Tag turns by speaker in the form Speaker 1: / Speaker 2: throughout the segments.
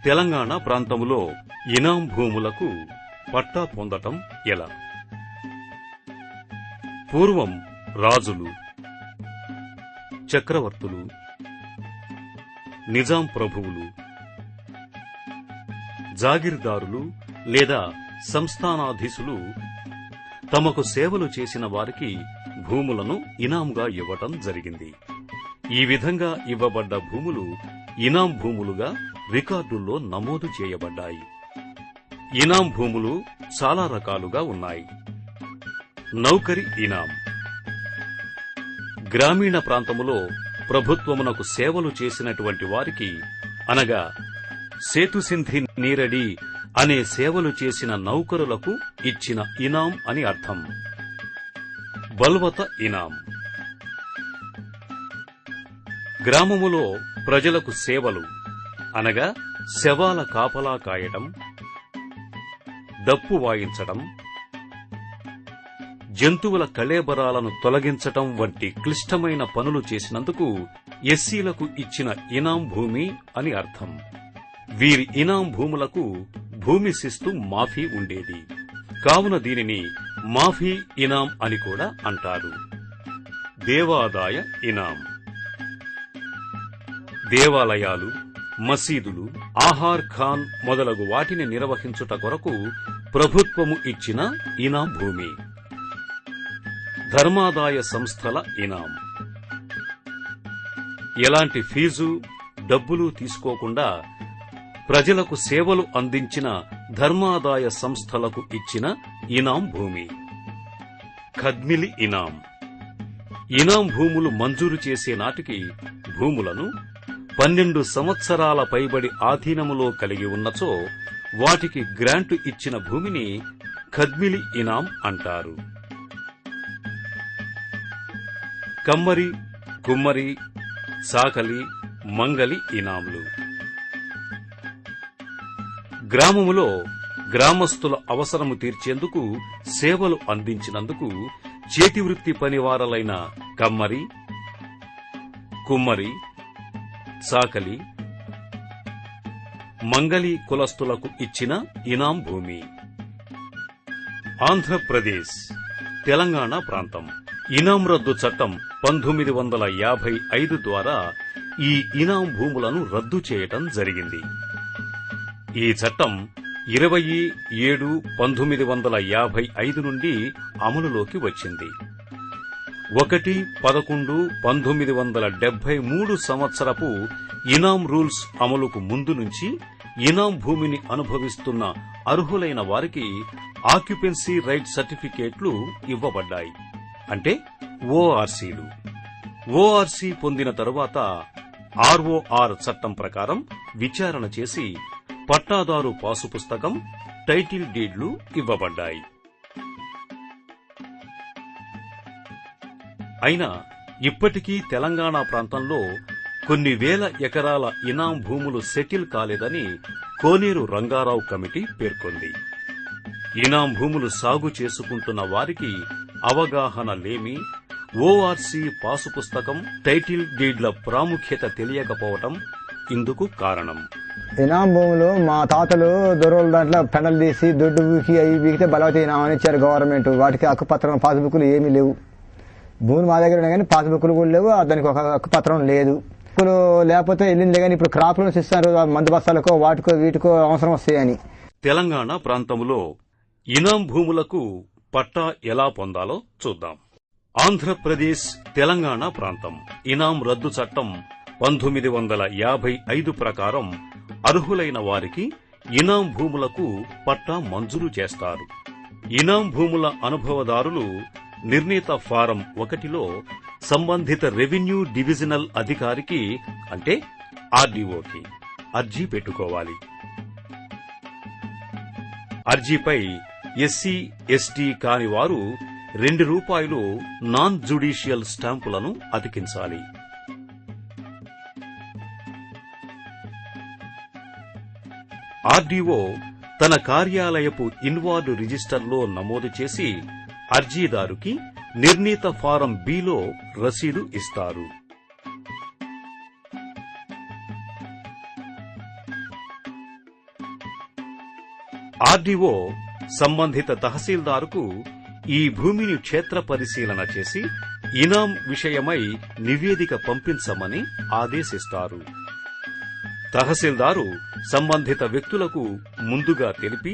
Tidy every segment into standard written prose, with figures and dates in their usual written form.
Speaker 1: తెలంగాణ ప్రాంతములో ఇనాం భూములకు పట్టా పొందటం ఎలా? పూర్వం రాజులు, చక్రవర్తులు, నిజాం ప్రభువులు, జాగీర్దారులు లేదా సంస్థానాధీశులు తమకు సేవలు చేసిన వారికి భూములను ఇనాంగా ఇవ్వటం జరిగింది. ఈ విధంగా ఇవ్వబడ్డ భూములు ఇనాం భూములుగా రికార్డుల్లో నమోదు చేయబడ్డాయి. ఇనాం భూములు చాలా రకాలుగా ఉన్నాయి. నౌకరీ ఇనాం. గ్రామీణ ప్రాంతములో ప్రభుత్వమునకు సేవలు చేసినటువంటి వారికి, అనగా సేతుసింధి నీరడి అనే సేవలు చేసిన నౌకరులకు ఇచ్చిన ఇనాం అని అర్థం. బల్వత ఇనాం. గ్రామములో ప్రజలకు సేవలు, అనగా శవాల కాపలా కాయటం, దప్పు వాయించడం, జంతువుల కళేబరాలను తొలగించటం వంటి క్లిష్టమైన పనులు చేసినందుకు ఎస్సీలకు ఇచ్చిన ఇనాం భూమి అని అర్థం. వీరి ఇనాం భూములకు భూమి శిస్తు మాఫీ ఉండేది. కావున దీనిని మాఫీ ఇనాం అని కూడా అంటారు. దేవాదాయ ఇనాం. దేవాలయాలు, మసీదులు, ఆహార్ ఖాన్ మొదలగు వాటిని నిర్వహించుట కొరకు ప్రభుత్వము ఇచ్చిన ఇనాం భూమి. ధర్మాదాయ సంస్థల ఇనాం. ఎలాంటి ఫీజు, డబ్బులు తీసుకోకుండా ప్రజలకు సేవలు అందించిన ధర్మాదాయ సంస్థలకు ఇచ్చిన ఇనాం భూమి. ఖద్మిలి ఇనాం. ఇనాం భూములు మంజూరు చేసే నాటికి భూములను 12 సంవత్సరాల పైబడి ఆధీనములో కలిగి ఉన్నచో వాటికి గ్రాంటు ఇచ్చిన భూమిని ఖద్మిలి ఇనాం అంటారు. కమ్మరి, కుమ్మరి, సాకలి, మంగలి ఇనాంలు. గ్రామములో గ్రామస్తుల అవసరము తీర్చేందుకు సేవలు అందించినందుకు చేతివృత్తి పనివారలైన కమ్మరి, కుమ్మరి, సాకలి, మంగలి కులస్తులకు ఇచ్చిన ఇనాం భూమి. ఆంధ్రప్రదేశ్, తెలంగాణ ప్రాంతం. ఇనాం రద్దు చట్టం 1955 ద్వారా ఈ ఇనాం భూములను రద్దు చేయటం జరిగింది. ఈ చట్టం 20/7/1955 నుండి అమలులోకి వచ్చింది. 1/11/1973 సంవత్సరపు ఇనాం రూల్స్ అమలుకు ముందు నుంచి ఇనాం భూమిని అనుభవిస్తున్న అర్హులైన వారికి ఆక్యుపెన్సీ రైట్ సర్టిఫికేట్లు ఇవ్వబడ్డాయి. అంటే ఓఆర్సీలు. ఓఆర్సీ పొందిన తరువాత ఆర్ఓఆర్ చట్టం ప్రకారం విచారణ చేసి పట్టాదారు పాసు పుస్తకం, టైటిల్ డీడ్లు ఇవ్వబడ్డాయి. అయినా ఇప్పటికీ తెలంగాణ ప్రాంతంలో కొన్ని వేల ఎకరాల ఇనాం భూములు సెటిల్ కాలేదని కోనేరు రంగారావు కమిటీ పేర్కొంది. ఇనాం భూములు సాగు చేసుకుంటున్న వారికి అవగాహన లేమి, ఓఆర్సీ పాసు పుస్తకం, టైటిల్ డీడ్ల ప్రాముఖ్యత తెలియకపోవటం ఇందుకు కారణం.
Speaker 2: ఇనాం భూములు మా తాతలు దొరల దాంట్లో పెండలు తీసి దొడ్డు వీకి అవి వీకితే బలవతి ఇనాం అని ఇచ్చారు గవర్నమెంట్. వాటికి హక్కుపత్రం, పాస్బుక్లు ఏమీ లేవు. భూములు మా దగ్గర ఉన్నాయి కానీ పాస్బుక్లు కూడా లేవు, దానికి ఒక హక్కుపత్రం లేదు. లేకపోతే వెళ్ళింది కానీ ఇప్పుడు క్రాప్ లోన్స్ ఇస్తారు, మందు బస్తాలకో వాటికో వీటికో అవసరం వస్తాయని.
Speaker 1: తెలంగాణ ప్రాంతంలో ఇనాం భూములకు పట్టా ఎలా పొందాలో చూద్దాం. ఆంధ్రప్రదేశ్, తెలంగాణ ప్రాంతం. ఇనాం రద్దు చట్టం 1955 ప్రకారం అర్హులైన వారికి ఇనాం భూములకు పట్టా మంజూరు చేస్తారు. ఇనాం భూముల అనుభవదారులు నిర్ణీత ఫారం 1లో సంబంధిత రెవెన్యూ డివిజనల్ అధికారికి, అంటే ఆర్డీఓకి అర్జీ పెట్టుకోవాలి. అర్జీపై ఎస్సీ, ఎస్టీ కాని వారు ₹2 నాన్ జ్యుడీషియల్ స్టాంపులను అతికించాలి. ఆర్డీఓ తన కార్యాలయపు ఇన్వార్డ్ రిజిస్టర్లో నమోదు చేసి అర్జీదారుకి నిర్ణీత ఫారం బిలో రసీదు ఇస్తారు. ఆర్డీఓ సంబంధిత తహసీల్దారుకు ఈ భూమిని క్షేత్ర పరిశీలన చేసి ఇనాం విషయమై నివేదిక పంపించమని ఆదేశిస్తారు. తహసీల్దారు సంబంధిత వ్యక్తులకు ముందుగా తెలిపి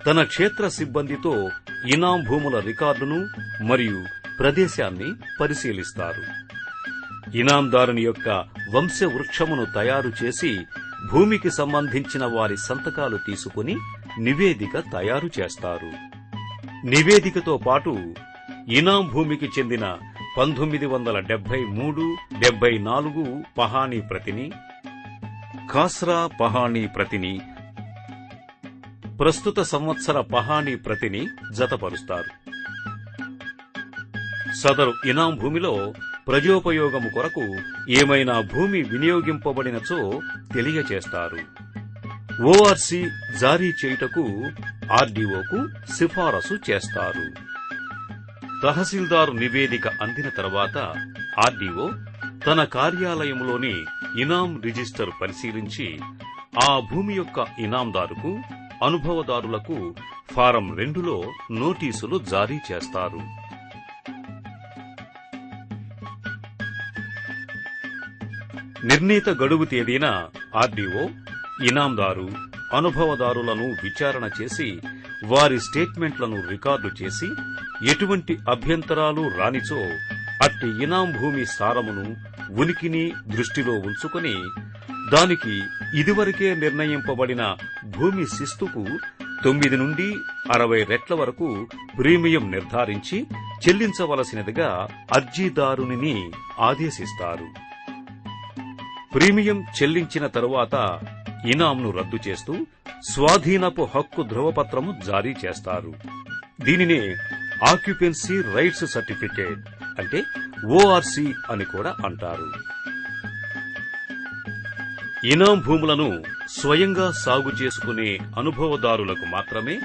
Speaker 1: తన క్షేత్ర సిబ్బందితో ఇనాం భూముల రికార్డును మరియు ప్రదేశాన్ని పరిశీలిస్తారు. ఇనాందారుని యొక్క వంశవృక్షమును తయారు చేసి భూమికి సంబంధించిన వారి సంతకాలు తీసుకుని నివేదిక తయారు చేస్తారు. నివేదికతో పాటు ఇనాం భూమికి చెందిన 1973-74 పహాణీ ప్రతిని, ఖాస్రా పహాణీ ప్రతిని, ప్రస్తుత సంవత్సర పహాణీ ప్రతిని జతపరుస్తారు. సదరు ఇనాం భూమిలో ప్రజోపయోగము కొరకు ఏమైనా భూమి వినియోగింపబడినచో తెలియచేస్తారు. ఓఆర్సీ జారీ చేయుటకు ఆర్డీఓకు సిఫారసు చేస్తారు. తహసీల్దారు నివేదిక అందిన తర్వాత ఆర్డీఓ తన కార్యాలయంలోని ఇనాం రిజిస్టర్ పరిశీలించి ఆ భూమి యొక్క ఇనాందారుకు, అనుభవదారులకు ఫారం 2లో నోటీసులు జారీ చేస్తారు. నిర్ణీత గడువు తేదీన ఆర్డీఓ ఇనాందారు, అనుభవదారులను విచారణ చేసి వారి స్టేట్మెంట్లను రికార్డు చేసి ఎటువంటి అభ్యంతరాలు రానిచో అట్టి ఇనాం భూమి సారమును, ఉనికిని దృష్టిలో ఉంచుకుని దానికి ఇదివరకే నిర్ణయింపబడిన భూమి శిస్తుకు 9 నుండి 60 రెట్ల వరకు ప్రీమియం నిర్ధారించి చెల్లించవలసినదిగా అర్జీదారుని ఆదేశిస్తారు. ప్రీమియం చెల్లించిన తరువాత ఇనాంను రద్దు చేస్తూ స్వాధీనపు హక్కు ధృవపత్రము జారీ చేస్తారు. దీనినే ఆక్యుపెన్సీ రైట్స్ సర్టిఫికేట్ అంటే ఓఆర్సీ అని కూడా అంటారు. ఇనాం భూములను స్వయంగా సాగు చేసుకునే అనుభవదారులకు మాత్రమే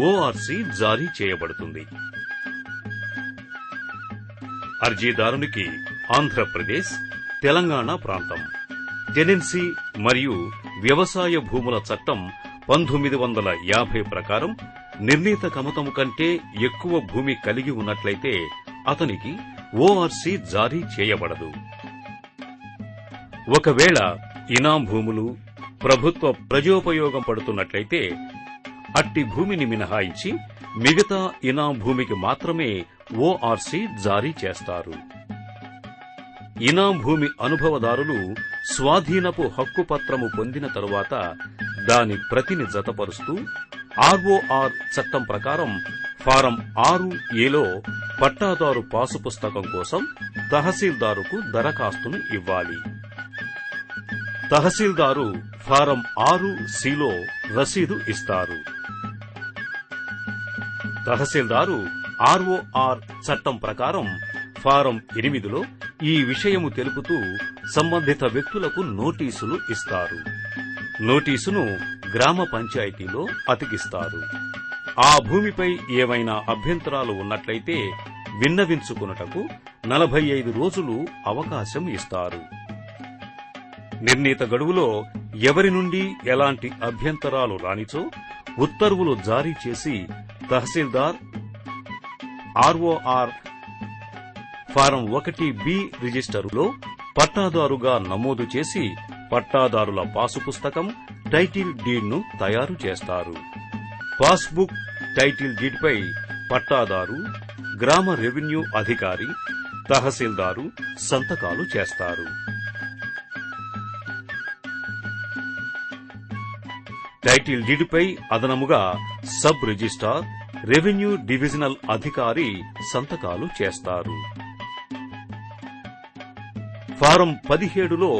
Speaker 1: ఓఆర్సీ జారీ చేయబడుతుంది. అర్జీదారునికి ఆంధ్రప్రదేశ్, తెలంగాణ ప్రాంతం టెనెన్సీ మరియు వ్యవసాయ భూముల చట్టం 1950 ప్రకారం నిర్ణీత కమతము కంటే ఎక్కువ భూమి కలిగి ఉన్నట్లయితే అతనికి ఓఆర్సీ జారీ చేయబడదు. ఒకవేళ ఇనాం భూములు ప్రభుత్వ ప్రజోపయోగం పడుతున్నట్లయితే అట్టి భూమిని మినహాయించి మిగతా ఇనాం భూమికి మాత్రమే ఓఆర్సీ జారీ చేస్తారు. ఇనాం భూమి అనుభవదారులు స్వాధీనపు హక్కు పత్రము పొందిన తరువాత దాని ప్రతిని జతపరుస్తూ ఆర్ఓఆర్ చట్టం ప్రకారం ఫారం 6A పట్టాదారు పాసు పుస్తకం కోసం తహసీల్దారుకు దరఖాస్తును ఇవ్వాలి. తహసీల్దారు ఫారం 6C రసీదు ఇస్తారు. తహసీల్దారు ఆర్ఓఆర్ చట్టం ప్రకారం ఫారం 8లో ఈ విషయము తెలుపుతూ సంబంధిత వ్యక్తులకు నోటీసులు ఇస్తారు. నోటీసును గ్రామ పంచాయతీలో అతికిస్తారు. ఆ భూమిపై ఏవైనా అభ్యంతరాలు ఉన్నట్లయితే విన్నవించుకున్నటకు 45 రోజులు అవకాశం ఇస్తారు. నిర్ణీత గడువులో ఎవరి నుండి ఎలాంటి అభ్యంతరాలు రానిచో ఉత్తర్వులు జారీ చేసి తహసీల్దార్ ఆర్ఓఆర్ ఫారం 1B రిజిస్టరులో పట్టాదారుగా నమోదు చేసి పట్టాదారుల పాసు పుస్తకం, టైటిల్ డీడ్ను తయారు చేస్తారు. పాస్బుక్, టైటిల్ డీడ్పై పట్టాదారు, గ్రామ రెవెన్యూ అధికారి, తహసీల్దారు సంతకాలు చేస్తారు. టైటిల్ డీడ్పై అదనముగా సబ్ రిజిస్ట్రార్, రెవెన్యూ డివిజనల్ అధికారి సంతకాలు చేస్తారు. ఫారం 17లో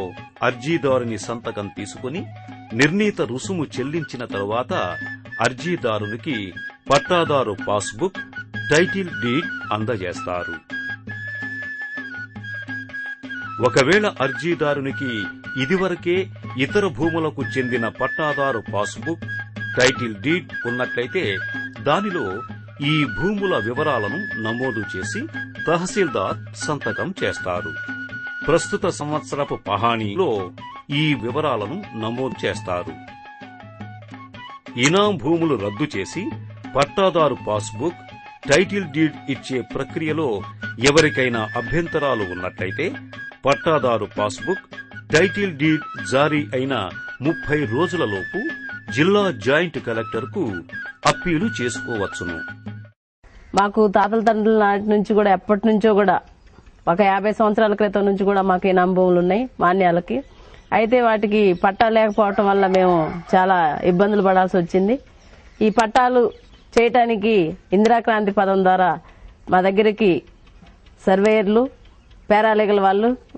Speaker 1: అర్జీదారుని సంతకం తీసుకుని నిర్ణీత రుసుము చెల్లించిన తరువాత అర్జీదారునికి పట్టాదారు పాస్బుక్, టైటిల్ డీడ్ అందజేస్తారు. ఒకవేళ అర్జీదారునికి ఇదివరకే ఇతర భూములకు చెందిన పట్టాదారు పాస్బుక్, టైటిల్ డీడ్ ఉన్నట్లయితే దానిలో ఈ భూముల వివరాలను నమోదు చేసి తహసీల్దార్ సంతకం చేస్తారు. ప్రస్తుత సంవత్సరపు పహాణీలో ఈ వివరాలను నమోదు చేస్తారు. ఇనాం భూములు రద్దు చేసి పట్టాదారు పాస్బుక్, టైటిల్ డీడ్ ఇచ్చే ప్రక్రియలో ఎవరికైనా అభ్యంతరాలు ఉన్నట్లయితే పట్టాదారు పాస్బుక్, టైటిల్ డీడ్ జారీ అయిన 30 రోజులలోపు జిల్లా జాయింట్ కలెక్టర్కు అప్పీలు చేసుకోవచ్చును.
Speaker 3: మాకు తాతల తండ్రుల నాటి నుంచి కూడా ఎప్పటి నుంచో కూడా ఒక 50 సంవత్సరాల క్రితం నుంచి కూడా మాకు ఇనాం భూములు ఉన్నాయి మాన్యాలకి. అయితే వాటికి పట్టా లేకపోవటం వల్ల మేము చాలా ఇబ్బందులు పడాల్సి వచ్చింది. ఈ పట్టాలు చేయటానికి ఇందిరాక్రాంతి పథకం ద్వారా మా దగ్గరికి సర్వేయర్లు, పారాలీగల్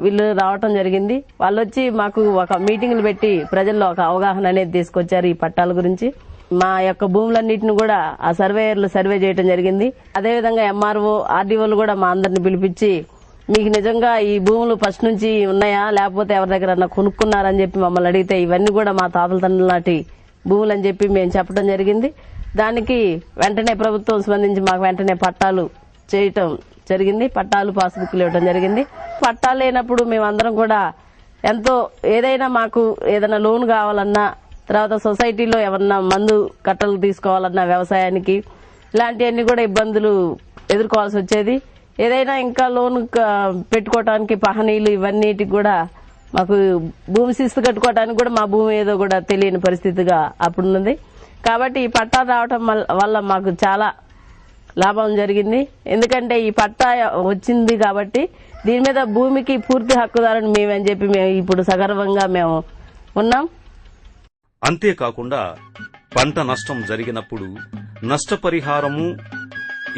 Speaker 3: వీళ్ళు రావటం జరిగింది. వాళ్ళు వచ్చి మాకు ఒక మీటింగ్లు పెట్టి ప్రజల్లో ఒక అవగాహన అనేది తీసుకొచ్చారు ఈ పట్టాల గురించి. మా యొక్క భూములన్నింటిని కూడా ఆ సర్వేయర్లు సర్వే చేయడం జరిగింది. అదేవిధంగా ఎంఆర్ఓ, ఆర్డీఓలు కూడా మా అందరిని పిలిపించి మీకు నిజంగా ఈ భూములు ఫస్ట్ నుంచి ఉన్నాయా లేకపోతే ఎవరి దగ్గర కొనుక్కున్నారని చెప్పి మమ్మల్ని అడిగితే ఇవన్నీ కూడా మా తాతల తండ్రుల నాటి భూములు అని చెప్పి మేము చెప్పడం జరిగింది. దానికి వెంటనే ప్రభుత్వం స్పందించి మాకు వెంటనే పట్టాలు చేయటం జరిగింది. పట్టాలు, పాస్బుక్లు ఇవ్వడం జరిగింది. పట్టాలు లేనప్పుడు మేమందరం కూడా ఎంతో ఏదైనా మాకు ఏదైనా లోన్ కావాలన్నా, తర్వాత సొసైటీలో ఏమన్నా మందు కట్టలు తీసుకోవాలన్నా, వ్యవసాయానికి ఇలాంటివన్నీ కూడా ఇబ్బందులు ఎదుర్కోవాల్సి వచ్చేది. ఏదైనా ఇంకా లోన్ పెట్టుకోవడానికి పహనీలు ఇవన్నిటికి కూడా మాకు భూమి శిస్తు కట్టుకోవడానికి కూడా మా భూమి ఏదో కూడా తెలియని పరిస్థితిగా అప్పుడున్నది. కాబట్టి ఈ పట్టా రావటం వల్ల మాకు చాలా లాభం జరిగింది. ఎందుకంటే ఈ పట్టా వచ్చింది కాబట్టి దీని మీద భూమికి పూర్తి హక్కుదారుని మేమని చెప్పి మేము ఇప్పుడు సగర్వంగా మేము ఉన్నాం.
Speaker 1: అంతేకాకుండా పంట నష్టం జరిగినప్పుడు నష్టపరిహారము,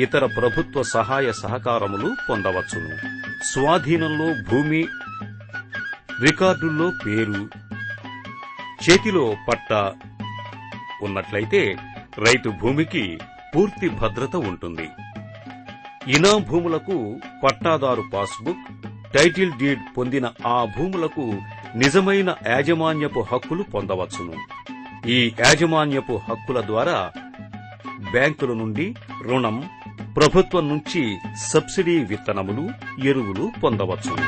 Speaker 1: ఇతర ప్రభుత్వ సహాయ సహకారములు పొందవచ్చును. స్వాధీనంలో భూమి, రికార్డుల్లో పేరు, చేతిలో పట్టా ఉన్నట్లయితే రైతు భూమికి పూర్తి భద్రత ఉంటుంది. ఇనాం భూములకు పట్టాదారు పాస్బుక్, టైటిల్ డీడ్ పొందిన ఆ భూములకు నిజమైన యాజమాన్యపు హక్కులు పొందవచ్చును. ఈ యాజమాన్యపు హక్కుల ద్వారా బ్యాంకుల నుండి రుణం, ప్రభుత్వం నుంచి సబ్సిడీ విత్తనములు, ఎరువులు పొందవచ్చును.